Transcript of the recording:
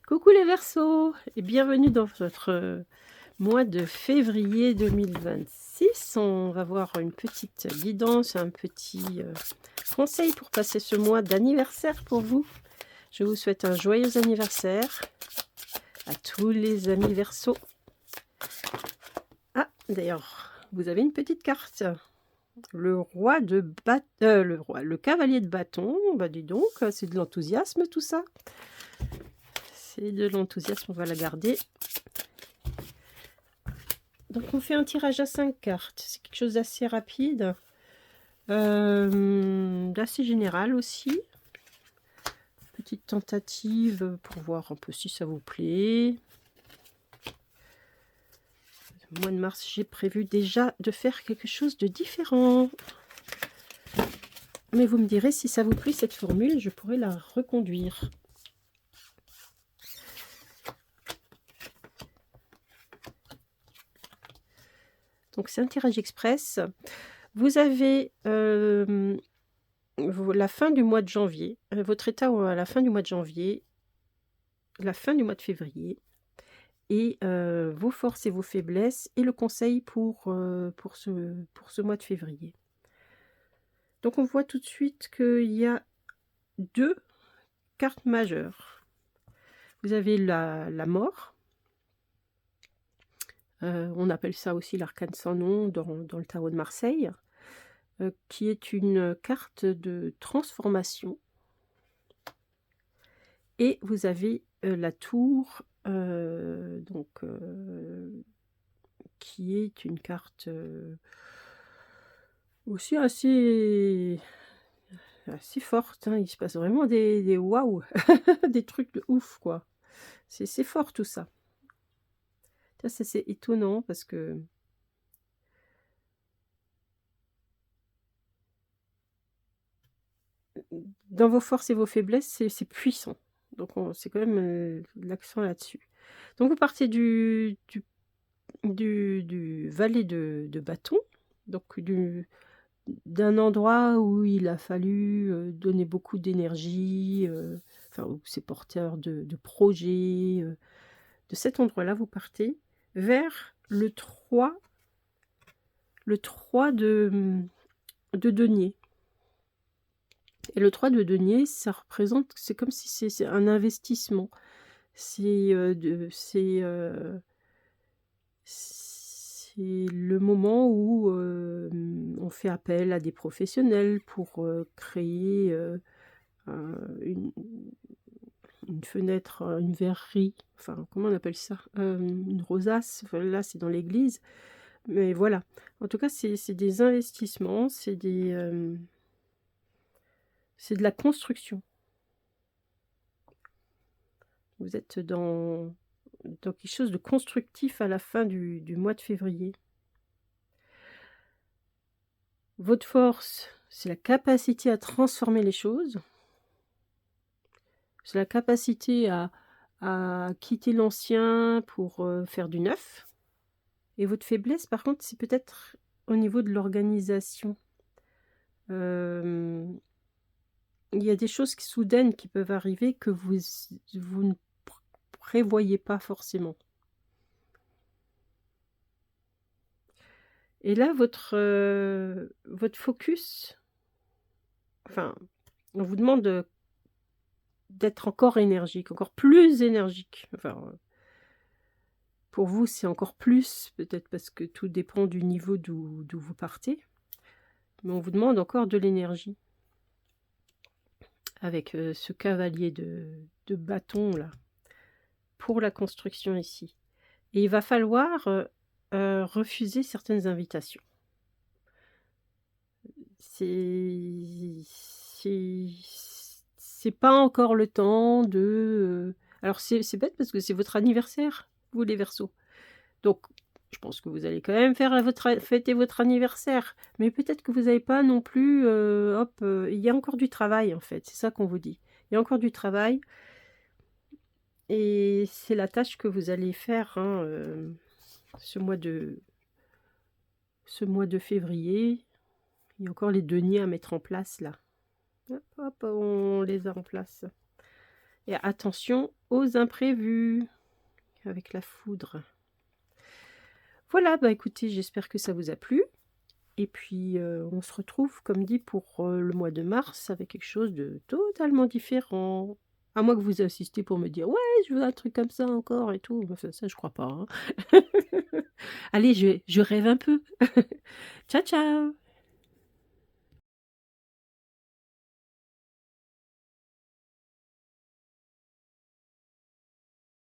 Coucou les Verseaux et bienvenue dans votre mois de février 2026. On va voir une petite guidance, un petit conseil pour passer ce mois d'anniversaire pour vous. Je vous souhaite un joyeux anniversaire à tous les amis Verseaux. Ah, d'ailleurs, vous avez une petite carte. Le roi de le cavalier de bâton. Bah dis donc, c'est de l'enthousiasme tout ça. C'est de l'enthousiasme, on va la garder. Donc on fait un tirage à 5 cartes, c'est quelque chose d'assez rapide, d'assez général aussi. Petite tentative pour voir un peu si ça vous plaît. Le mois de mars, j'ai prévu déjà de faire quelque chose de différent. Mais vous me direz si ça vous plaît cette formule, je pourrais la reconduire. Donc c'est un tirage express. Vous avez la fin du mois de janvier, votre état à la fin du mois de janvier, la fin du mois de février, et vos forces et vos faiblesses, et le conseil pour ce mois de février. Donc on voit tout de suite qu'il y a deux cartes majeures. Vous avez la mort. On appelle ça aussi l'arcane sans nom dans le tarot de Marseille, qui est une carte de transformation. Et vous avez la tour, qui est une carte aussi assez forte, hein. Il se passe vraiment des waouh, des trucs de ouf, quoi. C'est fort tout ça. Ça, c'est étonnant parce que dans vos forces et vos faiblesses, c'est puissant. Donc c'est quand même l'accent là-dessus. Donc vous partez du valet de bâton, donc d'un endroit où il a fallu donner beaucoup d'énergie, enfin où c'est porteur de projets. De cet endroit-là, vous partez vers le 3 de denier. Et le 3 de denier, ça représente, c'est comme si c'est un investissement. C'est le moment où on fait appel à des professionnels pour créer une fenêtre, une verrerie, enfin comment on appelle ça, une rosace, enfin, là c'est dans l'église, mais voilà. En tout cas, c'est des investissements, c'est de la construction. Vous êtes dans quelque chose de constructif à la fin du mois de février. Votre force, c'est la capacité à transformer les choses. C'est la capacité à quitter l'ancien pour faire du neuf. Et votre faiblesse, par contre, c'est peut-être au niveau de l'organisation. Il y a des choses soudaines qui peuvent arriver que vous ne prévoyez pas forcément. Et là, votre focus, enfin, on vous demande d'être encore énergique, encore plus énergique. Enfin, pour vous, c'est encore plus, peut-être parce que tout dépend du niveau d'où vous partez. Mais on vous demande encore de l'énergie. Avec ce cavalier de bâton, là, pour la construction ici. Et il va falloir refuser certaines invitations. C'est pas encore le temps de... Alors c'est bête parce que c'est votre anniversaire, vous les Verseaux. Donc je pense que vous allez quand même fêter votre anniversaire. Mais peut-être que vous n'avez pas non plus... il y a encore du travail en fait, c'est ça qu'on vous dit. Il y a encore du travail. Et c'est la tâche que vous allez faire ce mois de février. Il y a encore les deniers à mettre en place là. Hop, hop, on les a en place. et attention aux imprévus avec la foudre. Voilà, bah, écoutez, j'espère que ça vous a plu et puis, on se retrouve comme dit pour, le mois de mars avec quelque chose de totalement différent. À moins que vous insistiez pour me dire: «Ouais, je veux un truc comme ça encore et tout», enfin ça je crois pas, hein. Allez, je rêve un peu. Ciao, ciao.